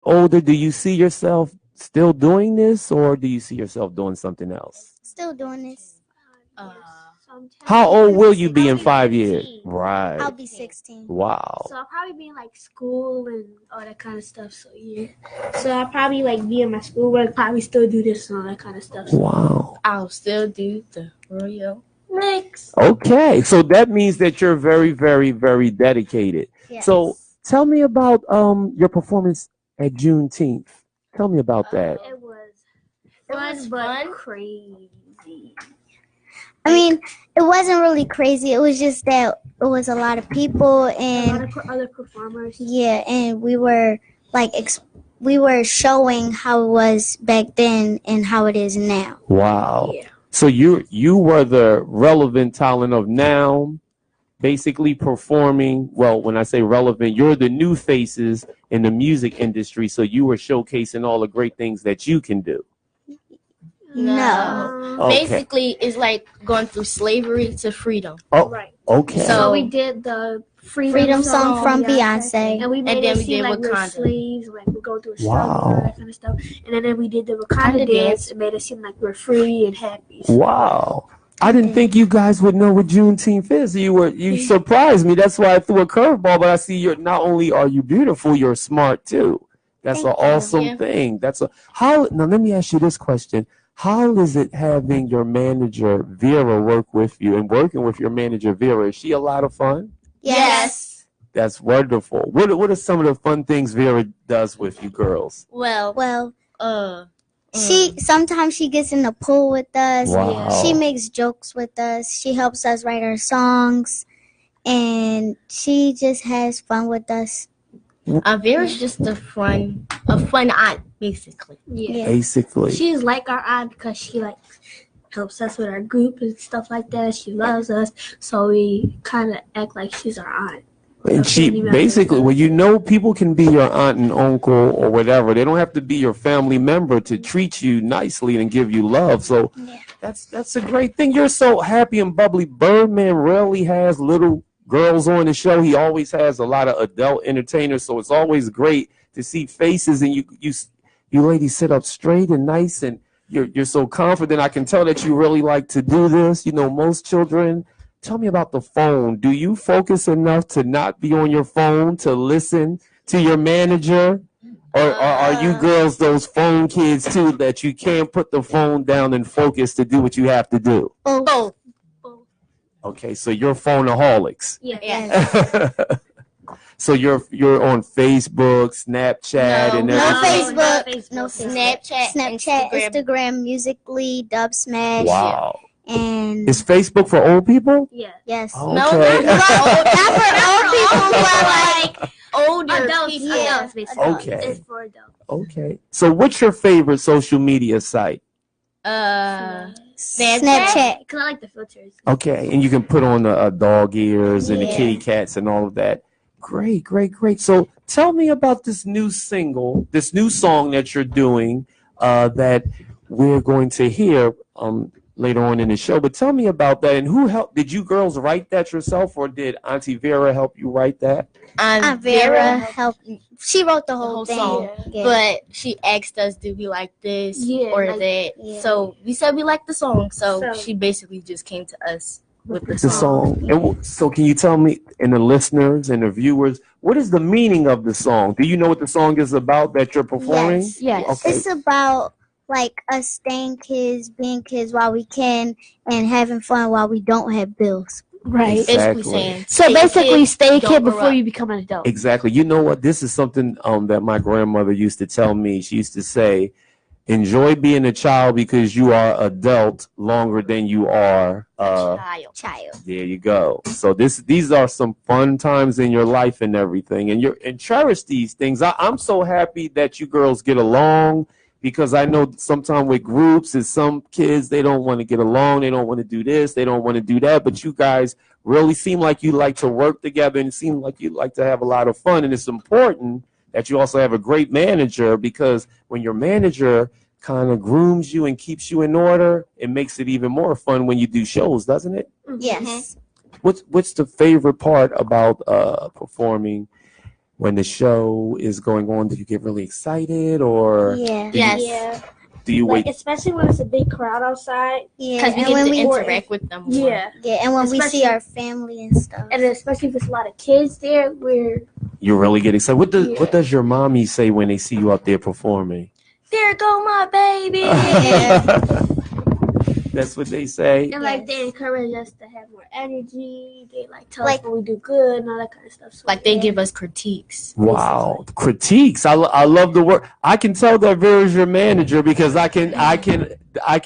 older, do you see yourself still doing this, or do you see yourself doing something else? Still doing this. How old will you be in 5 years? Right. I'll be 16. Wow. So I'll probably be in like school and all that kind of stuff. So yeah. So I'll probably like be in my schoolwork, probably still do this and all that kind of stuff. So. Wow. I'll still do the Royal. Next. Okay, so that means that you're very, very, very dedicated. Yes. So tell me about your performance at Juneteenth. Tell me about that. It was fun, crazy. I mean, it wasn't really crazy. It was just that it was a lot of people A and lot of other performers. yeah, and we were like we were showing how it was back then and how it is now. Wow. Yeah. So you were the relevant talent of now, basically performing. Well, when I say relevant, you're the new faces in the music industry. So you were showcasing all the great things that you can do. No. Okay. Basically, it's like going through slavery to freedom. Oh, Right. okay. So we did the Freedom song from Beyonce. And we made then it we seem did like we're Wakanda. slaves, like we go through a struggle Wow. and all that kind of stuff. And then we did the Wakanda dance. It made it seem like we're free and happy. So, Wow. I didn't think you guys would know what Juneteenth is. You surprised me. That's why I threw a curveball. But I see you're not only are you beautiful, you're smart too. That's an Thank you. awesome Yeah. thing. Now let me ask you this question. How is it having your manager Vera work with you, and working with your manager Vera? Is she a lot of fun? Yes. That's wonderful. What are some of the fun things Vera does with you girls? Well, Well, uh, sometimes she gets in the pool with us. Wow. She makes jokes with us. She helps us write our songs, and she just has fun with us. Vera's just a fun aunt, basically. yeah. Basically. She's like our aunt because she like helps us with our group and stuff like that. She loves us, so we kind of act like she's our aunt. And she basically, well, you know, people can be your aunt and uncle or whatever. They don't have to be your family member to treat you nicely and give you love. So that's a great thing. You're so happy and bubbly. Birdman rarely has little girls on the show. He always has a lot of adult entertainers. So it's always great to see faces, and you ladies sit up straight and nice, and you're so confident. I can tell that you really like to do this. You know, most children. Tell me about the phone. Do you focus enough to not be on your phone, to listen to your manager? Or are you girls those phone kids too, that you can't put the phone down and focus to do what you have to do? Both. Okay, so you're phoneaholics. Yeah. So you're on Facebook, Snapchat, No. and No everything? Facebook. No Snapchat, Snapchat, Instagram, Musically, Dub Smash, Wow. and Is Facebook for old people? Yeah. yes. Oh. No, Okay. not for old people, but like older Adults, people. Yeah. adults, basically. Okay. It's for adults. Okay. So what's your favorite social media site? Snapchat. Because I like the filters. Okay, and you can put on the dog ears and the Yeah. kitty cats and all of that. Great, great, great. So tell me about this new single, this new song that you're doing that we're going to hear later on in the show. But tell me about that, and who helped? Did you girls write that yourself, or did Auntie Vera help you write that? Aunt Vera helped. She wrote the whole thing. song, Yeah. but she asked us, "Do we like this Yeah, or like- that?" yeah. So we said we liked the song. So So- she basically just came to us with the The song. song. And so can you tell me, and the listeners and the viewers, what is the meaning of the song? Do you know what the song is about that you're performing? Yes. Yes. Okay. It's about like us staying kids, being kids while we can, and having fun while we don't have bills. Right. Exactly. Basically saying. So stay a basically, kid, stay a don't kid grow before up. you become an adult. Exactly. You know what? This is something that my grandmother used to tell me. She used to say, enjoy being a child because you are adult longer than you are Child. there you go. So these are some fun times in your life and everything, and cherish these things. I'm so happy that you girls get along, because I know sometimes with groups is some kids, they don't want to get along, they don't want to do this, they don't want to do that, but you guys really seem like you like to work together and seem like you like to have a lot of fun. And it's important that you also have a great manager, because when your manager kind of grooms you and keeps you in order, it makes it even more fun when you do shows, doesn't it? Yes. What's the favorite part about performing when the show is going on? Do you get really excited, or Yeah. Yes. Yeah. do you Like, wait? especially when it's a big crowd outside. Yeah. Because we And get when to we interact with them more. Yeah. yeah, and when we see Especially- our family and stuff. And especially if it's a lot of kids there, You really get excited. What Yeah. does your mommy say when they see you out there performing? There go my baby. That's what they say. and like they Yes. encourage us to have more energy. They like tell Like- us when we do good and all that kind of stuff. So, Like they yeah. give us critiques. Wow, critiques. I love the word. I can tell that Vera's your manager because I can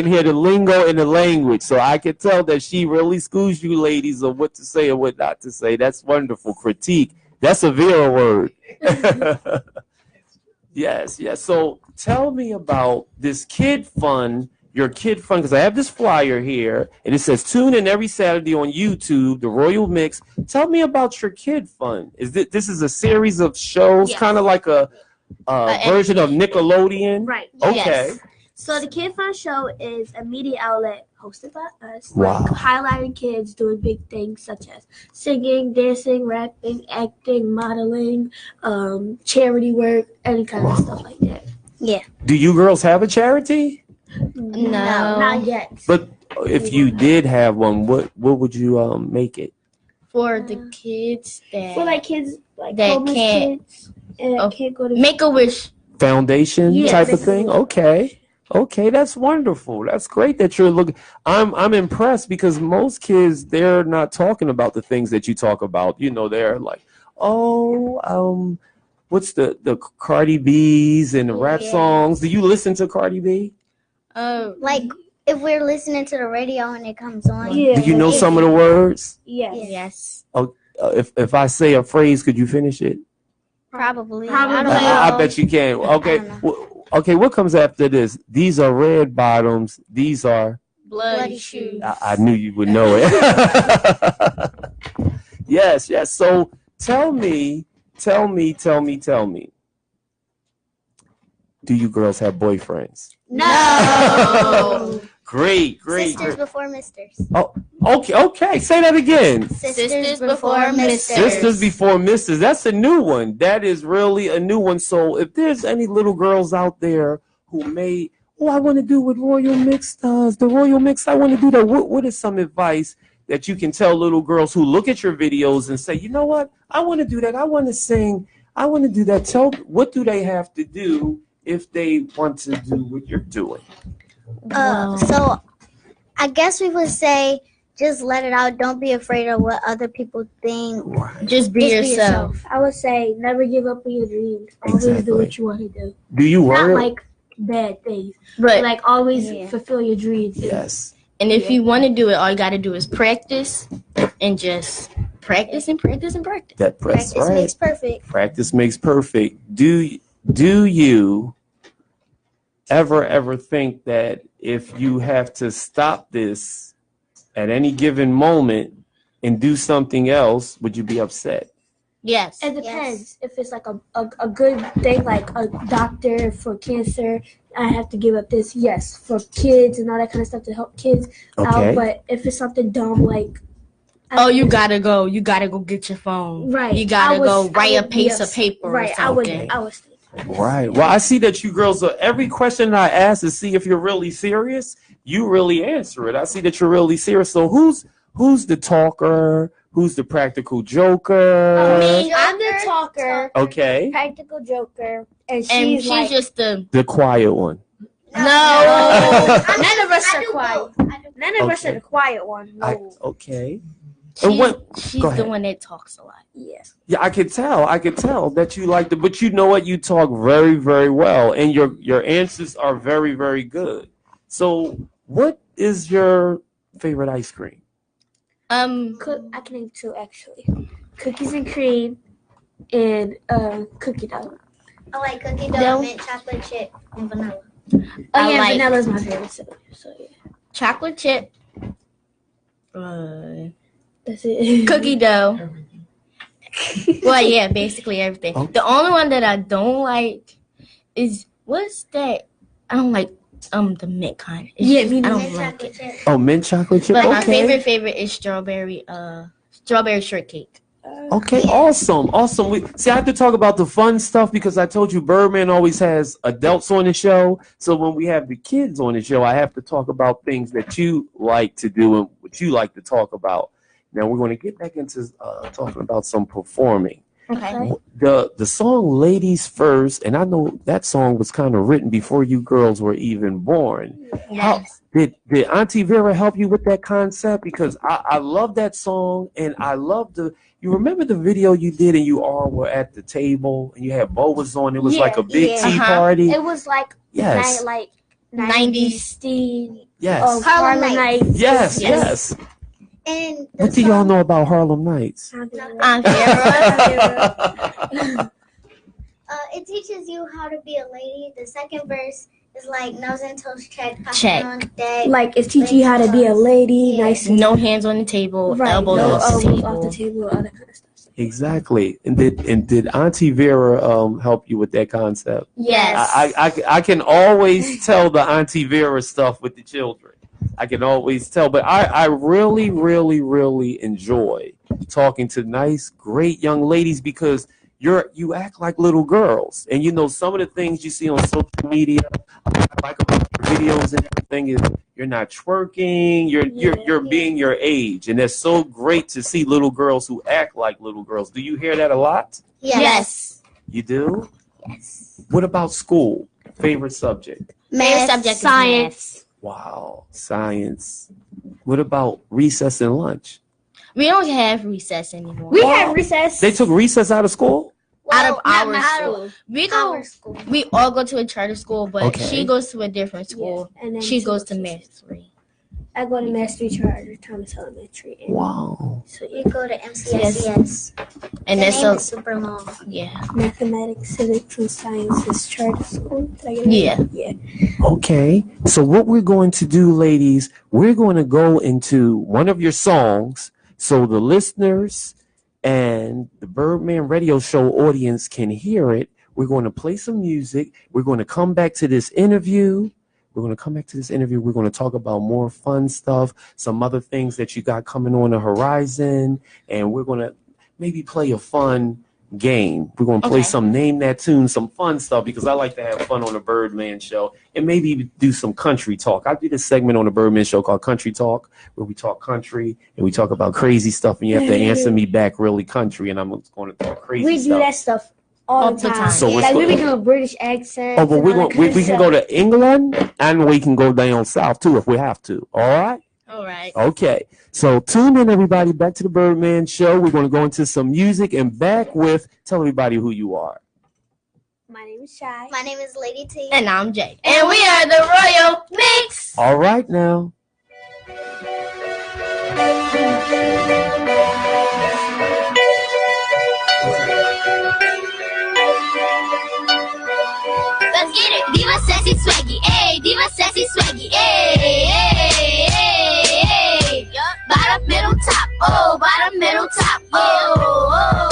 hear the lingo and the language, so I can tell that she really schools you ladies on what to say and what not to say. That's wonderful. Critique. That's a Vera word. Yes. So tell me about this Kid Fun. Your Kid Fun, because I have this flyer here, and it says tune in every Saturday on YouTube, the Royal Mix. Tell me about your Kid Fun. This is a series of shows, Yes. kind of like a version of Nickelodeon? Right. Okay. Yes. So the Kid Fun Show is a media outlet hosted by us, Wow. like highlighting kids doing big things such as singing, dancing, rapping, acting, modeling, charity work, any kind of stuff like that. Do you girls have a charity? No. Not yet. But if you did have one, what would you make it? For the kids that For like kids, like That homeless can't- kids, and oh, can't go to Make-A-Wish. Foundation Yeah, type of basically. thing? Okay, that's wonderful. That's great that you're looking. I'm impressed because most kids, they're not talking about the things that you talk about. You know, they're like, what's the Cardi B's and the rap Yeah. songs? Do you listen to Cardi B? Like if we're listening to the radio and it comes on. Yeah. Do you know some of the words? Yes. Yes. If I say a phrase, could you finish it? Probably. Probably. I don't I know. bet you can. Okay. I don't Okay, what comes after this? These are red bottoms. These are. Bloody shoes. I knew you would know it. Yes. So tell me. Do you girls have boyfriends? No. Great. Sisters before misters. Okay. Say that again. Sisters before misters. Sisters before misters. That's a new one. That is really a new one. So if there's any little girls out there who may, I want to do what Royal Mix does. The Royal Mix, I want to do that. What is some advice that you can tell little girls who look at your videos and say, you know what? I want to do that. I want to sing. I want to do that. What do they have to do if they want to do what you're doing? So I guess we would say just let it out. Don't be afraid of what other people think. Just be yourself. I would say never give up on your dreams. Always Exactly. do what you want to do. Do you Not worry? like bad things, But but like always Yeah. fulfill your dreams. Yes. and if you want to do it, all you got to do is practice and just practice and practice and practice. That's Practice right. makes perfect. Practice makes perfect. Do you ever think that if you have to stop this at any given moment and do something else, would you be upset? Yes. It depends. If it's like a good thing, like a doctor for cancer, I have to give up this. Yes, for kids and all that kind of stuff to help kids Okay. out. But if it's something dumb like, Oh, you gotta go. You gotta go get your phone. Right. You gotta go write a piece yes. of paper Right. or something. I would. Right. Well, I see that you girls are, every question I ask to see if you're really serious, you really answer it. I see that you're really serious. So who's the talker? Who's the practical joker? Me, I'm the talker, Okay. practical joker, and And she's like, just the The quiet one. no. None of us I are do quiet. both. I do None of us Okay. are the quiet one. No. Okay. And she's, what? she's Go the ahead. one that talks a lot. Yeah. Yeah, I could tell that you like but you know what? You talk very, very well, and your answers are very, very good. So, what is your favorite ice cream? I can name two actually: cookies and cream, and cookie dough. I like cookie dough, No. mint chocolate chip, and vanilla. Oh I yeah, like- vanilla's my favorite. So yeah, chocolate chip, that's it. cookie dough. Well, yeah, basically everything. Okay. The only one that I don't like is what's that? I don't like the mint kind. It's Yeah, just- me I don't Mint like chocolate it. chip. Oh, mint chocolate chip. But my Okay. favorite is strawberry shortcake. Okay, awesome. See, I have to talk about the fun stuff because I told you Birdman always has adults on the show. So when we have the kids on the show, I have to talk about things that you like to do and what you like to talk about. Now we're going to get back into talking about some performing. Okay. The song "Ladies First," and I know that song was kind of written before you girls were even born. Yes. Did Auntie Vera help you with that concept? Because I love that song, and I love you remember the video you did and you all were at the table and you had boas on. It was like a big tea party. It was like Yes. like 90s theme. Yes. Harlem Nights. Yes. And What do y'all know about Harlem Nights? It teaches you how to be a lady. The second verse is like nose and toes check. On deck. Like it's teaching you how to be a lady, nice. No hands on the table, elbows no off the elbows table. off the table, all that kind of stuff. Exactly. And did Auntie Vera help you with that concept? Yes. I can always tell the Auntie Vera stuff with the children. I can always tell, but I really, really, really enjoy talking to nice, great young ladies because you act like little girls, and you know some of the things you see on social media. I like about your videos and everything is you're not twerking, you're being your age, and it's so great to see little girls who act like little girls. Do you hear that a lot? Yes. You do? Yes. What about school? Favorite subject? Favorite subject Science. is math. Wow, science. What about recess and lunch? We don't have recess anymore. We have recess. They took recess out of school? Out of Well, our not school. We Our go. school. We all go to a charter school, but Okay. she goes to a different school. Yes, and then She goes to Mastery. I go to Mastery Charter, Thomas Elementary. And Wow. So you go to MCSCS. And the that's name so is super long. yeah. Mathematics, Civics, and Sciences Charter School. Did I get it? Yeah. Yeah. Okay. So what we're going to do, ladies, we're going to go into one of your songs so the listeners and the Birdman Radio Show audience can hear it. We're going to play some music. We're going to come back to this interview. We're going to talk about more fun stuff, some other things that you got coming on the horizon, and we're going to maybe play a fun game. We're going to play some Name That Tune, some fun stuff, because I like to have fun on the Birdman Show, and maybe do some country talk. I did a segment on the Birdman Show called Country Talk, where we talk country, and we talk about crazy stuff, and you have to answer me back really country, and I'm going to talk crazy We stuff. do that stuff all the time. So like we be doing British accents. Oh, but we can go to England and we can go down south too if we have to. All right? All right. Okay. So tune in, everybody. Back to the Birdman Show. We're going to go into some music and back with, tell everybody who you are. My name is Shy. My name is Lady T. And I'm Jay. And we are the Royal Mix. All right now. Let's get it. Diva sexy swaggy, ayy. Diva sexy swaggy, ayy. Bottom, middle, top. Oh, bottom, middle, top. Oh.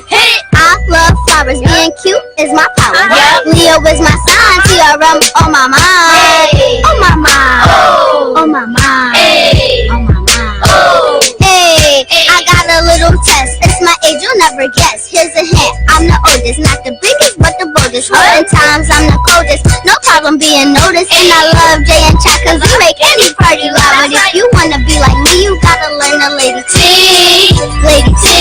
Hit it. I love flowers. Being cute is my power. Leo is my sign. TRM on my mind. On my mind. On my mind. On my mind. Hey, I got a little test. It's my age, you'll never guess. Here's a hint. I'm the oldest, not the biggest, but the boldest. Rolling times, I'm the coldest. No problem being noticed. And I love Jay and Chuck, cause we make any party loud. But if you wanna be like me, you gotta learn the Lady T. Lady T.